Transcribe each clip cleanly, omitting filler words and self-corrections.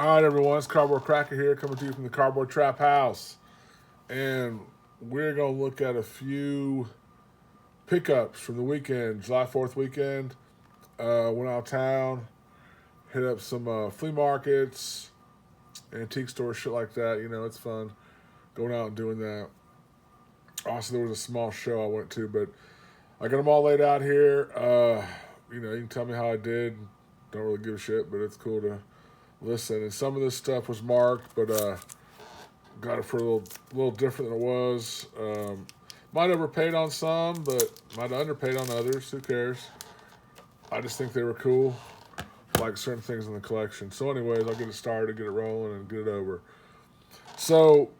All right, everyone, it's Cardboard Cracker here, coming to you from the Cardboard Trap House. And we're going to look at a few pickups from the weekend, July 4th weekend. Went out of town, hit up some flea markets, antique stores, shit like that. You know, it's fun going out and doing that. Also, there was a small show I went to, but I got them all laid out here. You can tell me how I did. Don't really give a shit, but it's cool to listen. And some of this stuff was marked, but got it for a little different than it was. Might have overpaid on some, but might have underpaid on others. Who cares? I just think they were cool, like certain things in the collection. So anyways, I'll get it started, get it rolling, and get it over. So,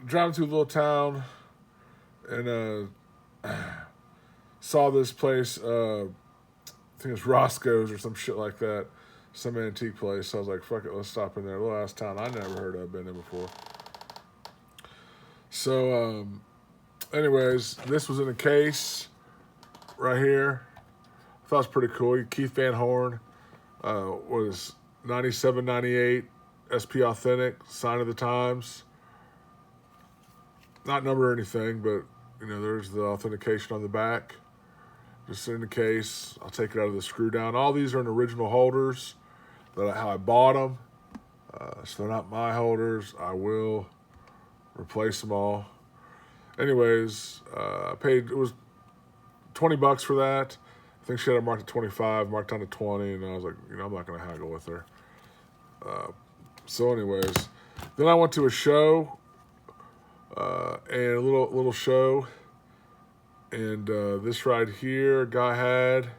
driving through a little town, and saw this place, I think it's Roscoe's or some shit like that, some antique place. So I was like, fuck it, let's stop in there. A little ass town I never heard of, been there before. So, anyways, this was in a case right here. I thought it was pretty cool. Keith Van Horn was 97, 98, SP Authentic, sign of the times. Not number or anything, but, there's the authentication on the back. Just in the case. I'll take it out of the screw down. All these are in original holders. That's how I bought them. So they're not my holders. I will replace them all. Anyways, I paid, it was $20 for that. I think she had it marked at 25, marked down to 20, and I was like, I'm not going to haggle with her. So anyways, then I went to a show, and a little show, and this right here, a guy had,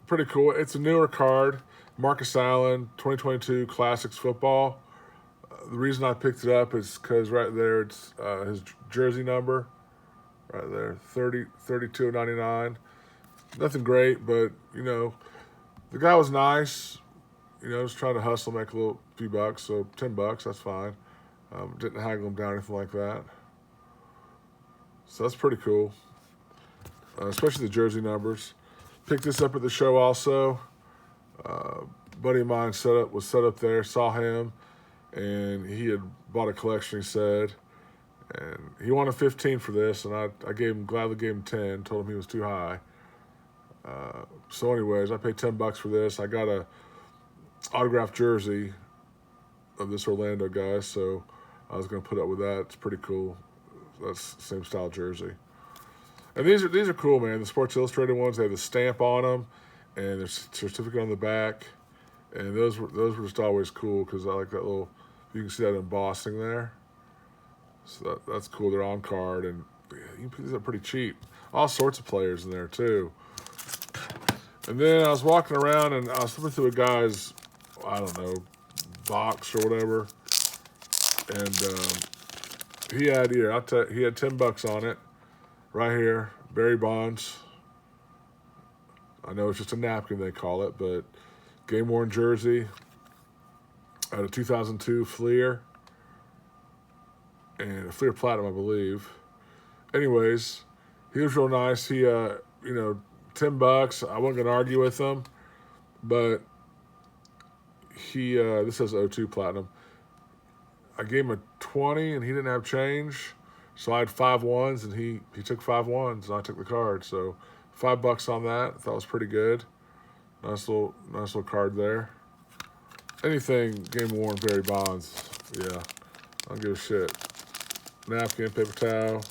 pretty cool. It's a newer card, Marcus Allen, 2022 Classics Football. The reason I picked it up is because right there it's his jersey number, right there, 32.99. Nothing great, but the guy was nice. Just trying to hustle, make a few bucks. So $10, that's fine. Didn't haggle him down or anything like that. So that's pretty cool, especially the jersey numbers. Picked this up at the show also. Buddy of mine was set up there. Saw him, and he had bought a collection. He said, and he wanted 15 for this, and I gladly gave him 10. Told him he was too high. So anyways, I paid $10 for this. I got a autographed jersey of this Orlando guy, so I was going to put up with that. It's pretty cool. That's the same style jersey. And these are cool, man. The Sports Illustrated ones, they have the stamp on them, and there's a certificate on the back. And those were just always cool because I like that little. You can see that embossing there. So that's cool. They're on card, and you can put these up pretty cheap. All sorts of players in there too. And then I was walking around, and I was flipping through a guy's, I don't know, box or whatever, and he had he had $10 on it, right here, Barry Bonds. I know it's just a napkin they call it, but game worn jersey out of 2002 Fleer, and a Fleer Platinum, I believe. Anyways, he was real nice. He, $10. I wasn't gonna argue with him, but he, this says 02 Platinum. I gave him a 20, and he didn't have change, so I had 5 ones, and he took 5 ones, and I took the card. So $5 on that. I thought it was pretty good. Nice little card there. Anything game worn Barry Bonds, yeah, I don't give a shit. Napkin, paper towel,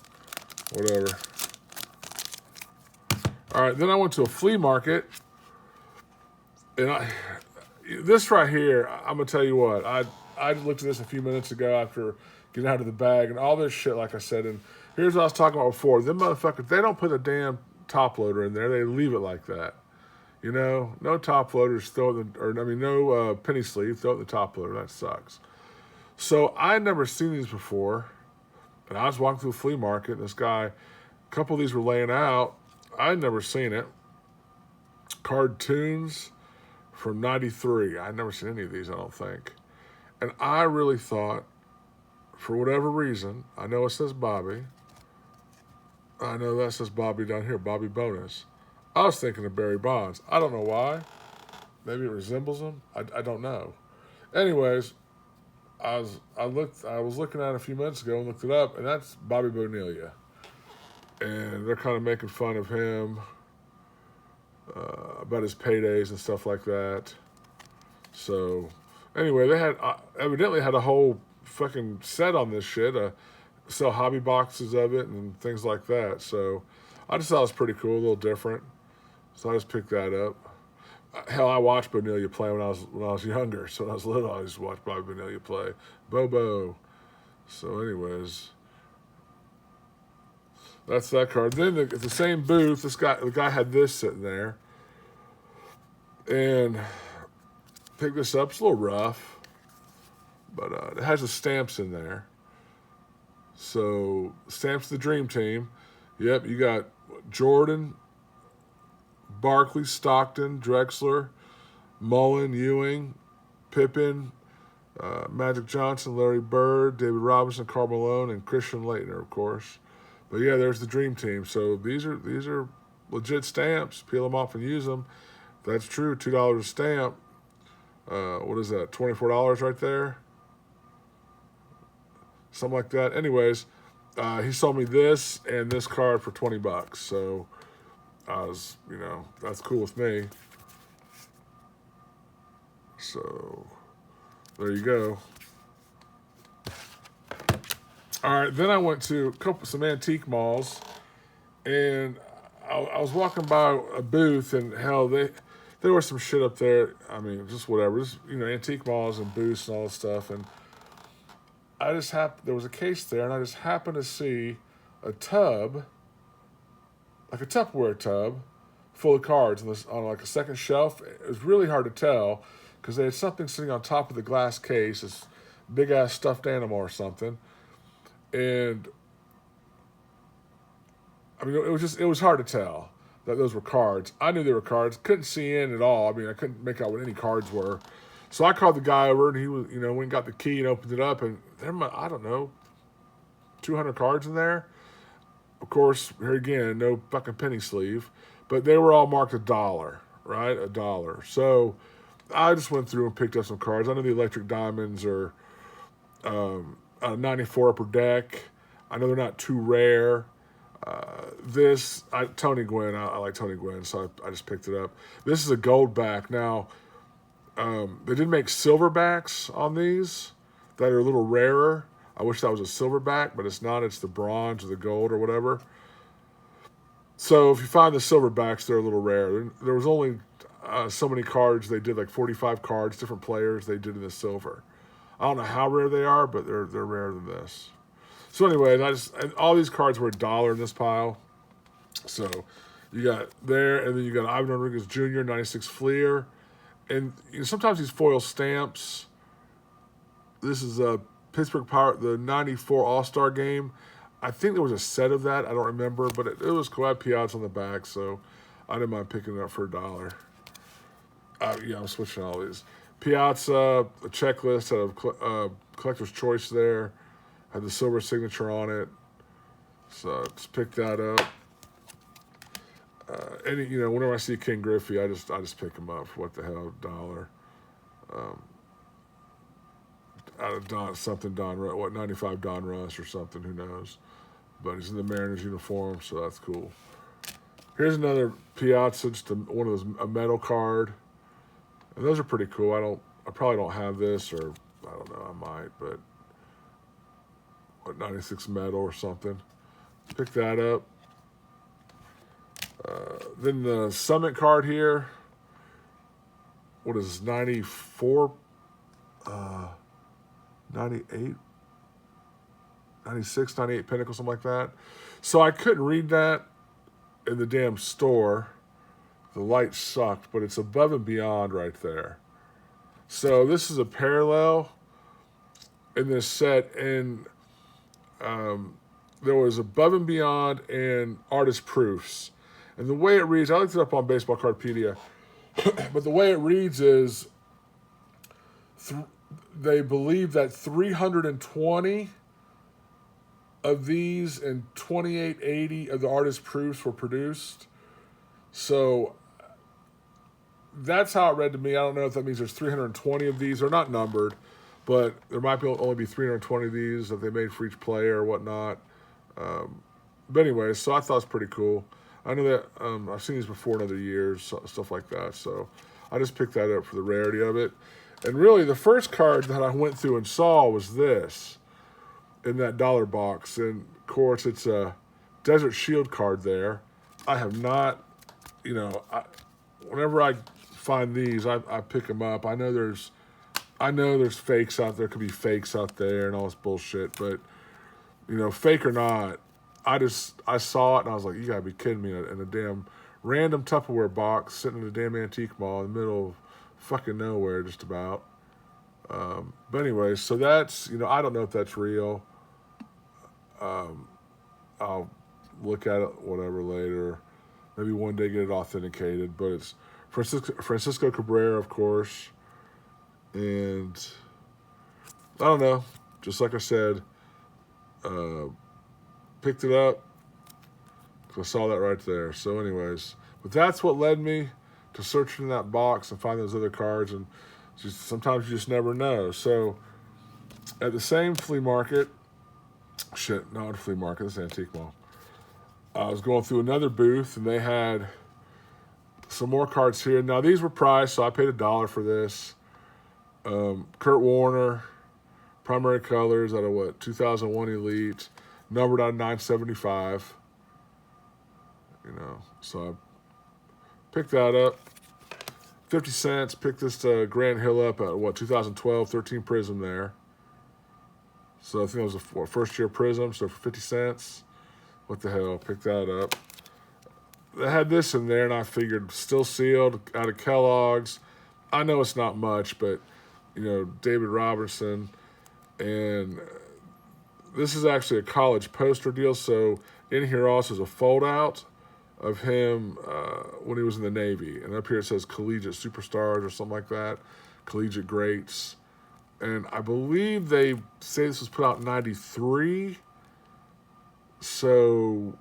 whatever. All right, then I went to a flea market, and this right here, I'm gonna tell you what, I looked at this a few minutes ago after getting out of the bag, and all this shit, like I said, and here's what I was talking about before. Them motherfuckers, they don't put a damn top loader in there. They leave it like that. No top loaders, no penny sleeve, throw it in the top loader. That sucks. So I'd never seen these before, and I was walking through the flea market, and this guy, a couple of these were laying out. I'd never seen it. Cartoons from 93. I'd never seen any of these, I don't think. And I really thought, for whatever reason, I know it says Bobby. I know that says Bobby down here, Bobby Bonus. I was thinking of Barry Bonds. I don't know why. Maybe it resembles him. I don't know. Anyways, I was looking at it a few minutes ago and looked it up, and that's Bobby Bonilla, and they're kind of making fun of him about his paydays and stuff like that. So anyway, they had evidently had a whole fucking set on this shit. Sell hobby boxes of it and things like that. So I just thought it was pretty cool, a little different. So I just picked that up. Hell, I watched Bonilla play when I was younger. So when I was little, I used to watch Bobby Bonilla play. Bobo. So anyways, that's that card. Then at the same booth, the guy had this sitting there, and picked this up. It's a little rough, but it has the stamps in there. So stamps of the Dream Team. Yep, you got Jordan, Barkley, Stockton, Drexler, Mullen, Ewing, Pippen, Magic Johnson, Larry Bird, David Robinson, Karl Malone, and Christian Laettner, of course. But yeah, there's the Dream Team. So these are legit stamps. Peel them off and use them. That's true. $2 a stamp. What is that? $24 right there. Something like that. Anyways, he sold me this and this card for $20. So I was, that's cool with me. So there you go. All right, then I went to some antique malls, and I was walking by a booth, and hell, there was some shit up there. I mean, just whatever, just antique malls and booths and all this stuff. And there was a case there, and I just happened to see a tub, like a Tupperware tub, full of cards on like a second shelf. It was really hard to tell because they had something sitting on top of the glass case, this big ass stuffed animal or something. And I mean, it was hard to tell that those were cards. I knew they were cards, couldn't see in at all. I mean, I couldn't make out what any cards were. So I called the guy over, and he was, went and got the key and opened it up, and there were, I don't know, 200 cards in there. Of course, here again, no fucking penny sleeve, but they were all marked $1, right? $1. So I just went through and picked up some cards. I know the Electric Diamonds are 94 Upper Deck. I know they're not too rare. Tony Gwynn, I like Tony Gwynn, so I just picked it up. This is a gold back. Now, they did make silverbacks on these that are a little rarer. I wish that was a silverback, but it's not. It's the bronze or the gold or whatever. So if you find the silverbacks, they're a little rare. There was only so many cards. They did like 45 cards, different players they did in the silver. I don't know how rare they are, but they're rarer than this. So anyway, and all these cards were $1 in this pile. So you got there, and then you got Ivan Rodriguez Jr., 96 Fleer. And sometimes these foil stamps. This is a Pittsburgh Pirate, the 94 All-Star game. I think there was a set of that. I don't remember, but it was cool. I had Piazza on the back, so I didn't mind picking it up for $1. I'm switching all these. Piazza, a checklist of collector's choice there. Had the silver signature on it. So just pick that up. Whenever I see King Griffey, I just pick him up for what the hell, $1. Out of Don 95 Don Russ or something, who knows? But he's in the Mariners uniform, so that's cool. Here's another Piazza, just one of those, a metal card. And those are pretty cool. I probably don't have this, or I don't know, I might, but 96 metal or something. Pick that up. Then the Summit card here. What is this, 94? 98? 96, 98 Pinnacle, something like that. So I couldn't read that in the damn store. The light sucked, but it's Above and Beyond right there. So this is a parallel in this set, and there was Above and Beyond and Artist Proofs. And the way it reads, I looked it up on Baseball Cardpedia, but the way it reads is they believe that 320 of these and 2880 of the Artist Proofs were produced. So that's how it read to me. I don't know if that means there's 320 of these. They're not numbered, but there might only be 320 of these that they made for each player or whatnot. But anyway, so I thought it was pretty cool. I know that I've seen these before in other years, stuff like that. So I just picked that up for the rarity of it. And really, the first card that I went through and saw was this in that dollar box. And of course, it's a Desert Shield card there. I have not, whenever I find these, I pick them up. I know there's fakes out there. Could be fakes out there and all this bullshit. But fake or not, I saw it and I was like, you gotta be kidding me! In a damn random Tupperware box sitting in a damn antique mall in the middle of fucking nowhere, just about. But anyway, so that's I don't know if that's real. I'll look at it whatever later. Maybe one day get it authenticated. But it's Francisco Cabrera, of course, and I don't know. Just like I said, picked it up. I saw that right there. So anyways, but that's what led me to searching in that box and find those other cards. And sometimes you just never know. So at the same flea market, not a flea market, this antique mall, I was going through another booth and they had some more cards here. Now these were priced, so I paid $1 for this. Kurt Warner, primary colors out of 2001 Elite, numbered out of 975. So I picked that up. 50 cents. Picked this Grant Hill up at 2012, 13 Prism there. So I think it was a first year Prism, so for 50 cents. What the hell? Picked that up. They had this in there, and I figured still sealed out of Kellogg's. I know it's not much, but David Robertson, and this is actually a college poster deal. So in here also is a fold out of him when he was in the Navy. And up here it says Collegiate Superstars or something like that. Collegiate Greats. And I believe they say this was put out in 93. So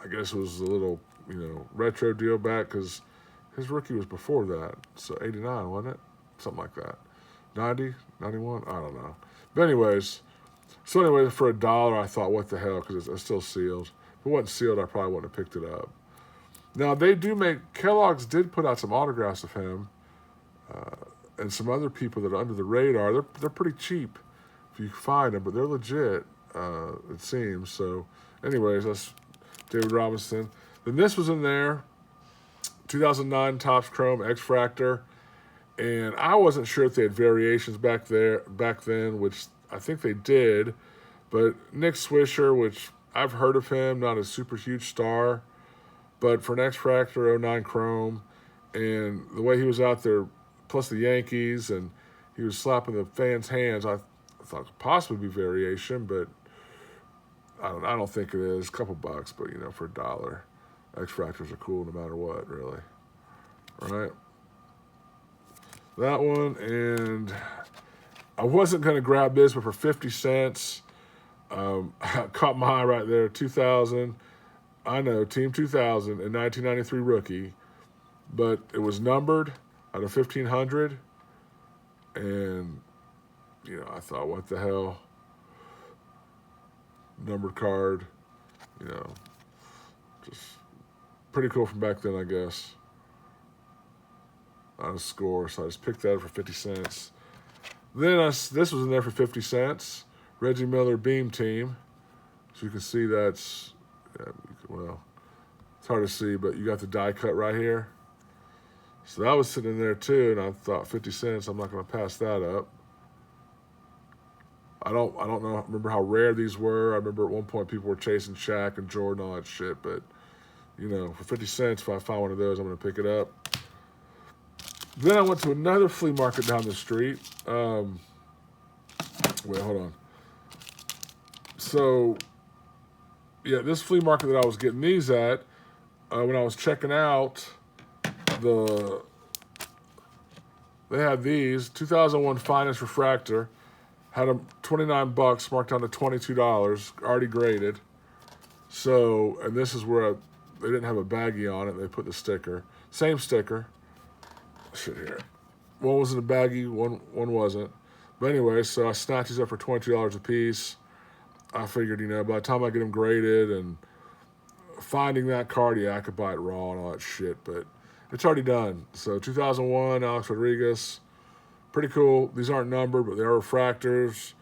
I guess it was a little, retro deal back because his rookie was before that. So 89, wasn't it? Something like that. 90, 91, I don't know. But anyways, for $1, I thought, what the hell, because it's still sealed. If it wasn't sealed, I probably wouldn't have picked it up. Now, Kellogg's did put out some autographs of him and some other people that are under the radar. They're pretty cheap if you find them, but they're legit, it seems. So, anyways, that's David Robinson. Then this was in there, 2009 Topps Chrome X-Fractor. And I wasn't sure if they had variations back then, which I think they did. But Nick Swisher, which I've heard of him, not a super huge star, but for an X-Fractor 09 Chrome, and the way he was out there, plus the Yankees, and he was slapping the fans' hands, I thought it could possibly be variation, but I don't think it is. A couple bucks, but for $1, X-Fractors are cool no matter what, really. All right. That one, and I wasn't going to grab this, but for 50 cents, caught my eye right there, 2000, I know, Team 2000, and 1993 rookie, but it was numbered out of 1,500, and, I thought, what the hell, numbered card, just pretty cool from back then, I guess. On a score, so I just picked that up for 50 cents. Then this was in there for 50 cents. Reggie Miller Beam Team. So you can see it's hard to see, but you got the die cut right here. So that was sitting in there too, and I thought 50 cents, I'm not going to pass that up. I don't remember how rare these were. I remember at one point people were chasing Shaq and Jordan, all that shit, but, for 50 cents, if I find one of those, I'm going to pick it up. Then I went to another flea market down the street. Wait, hold on. So, this flea market that I was getting these at, when I was checking out, they had these, 2001 Finest Refractor, had them $29, marked down to $22, already graded. So, and this is where they didn't have a baggie on it. They put the sticker. Same sticker. shit here. One was in a baggie, one wasn't. But anyway, so I snatched these up for $22 a piece. I figured, by the time I get them graded and finding that card, yeah, I could buy it raw and all that shit. But it's already done. So 2001, Alex Rodriguez. Pretty cool. These aren't numbered, but they are refractors.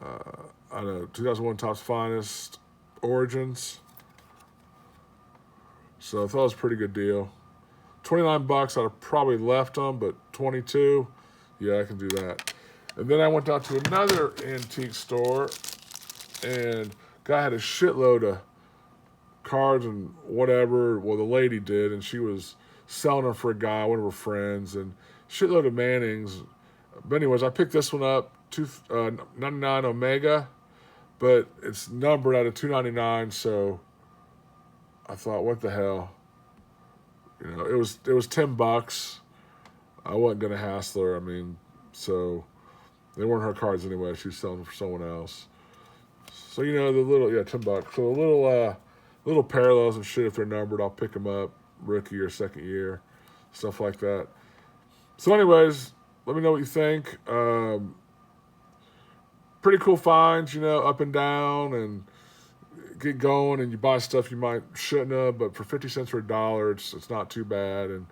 I know 2001 Topps Finest Origins. So I thought it was a pretty good deal. $29, I'd have probably left them, but 22, yeah, I can do that. And then I went down to another antique store, and guy had a shitload of cards and whatever. Well, the lady did, and she was selling them for a guy, one of her friends, and shitload of Mannings. But anyways, I picked this one up, 99 Omega, but it's numbered out of 299. So I thought, what the hell? It was $10. I wasn't gonna hassle her. I mean, so they weren't her cards anyway. She was selling them for someone else. So the little $10. So the little parallels and shit, if they're numbered, I'll pick them up, rookie or second year, stuff like that. So anyways, let me know what you think. Pretty cool finds, up and down, and get going, and you buy stuff you shouldn't have, but for 50 cents or $1, it's not too bad, and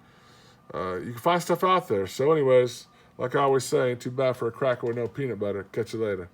you can find stuff out there. So anyways, like I always say, ain't too bad for a cracker with no peanut butter. Catch you later.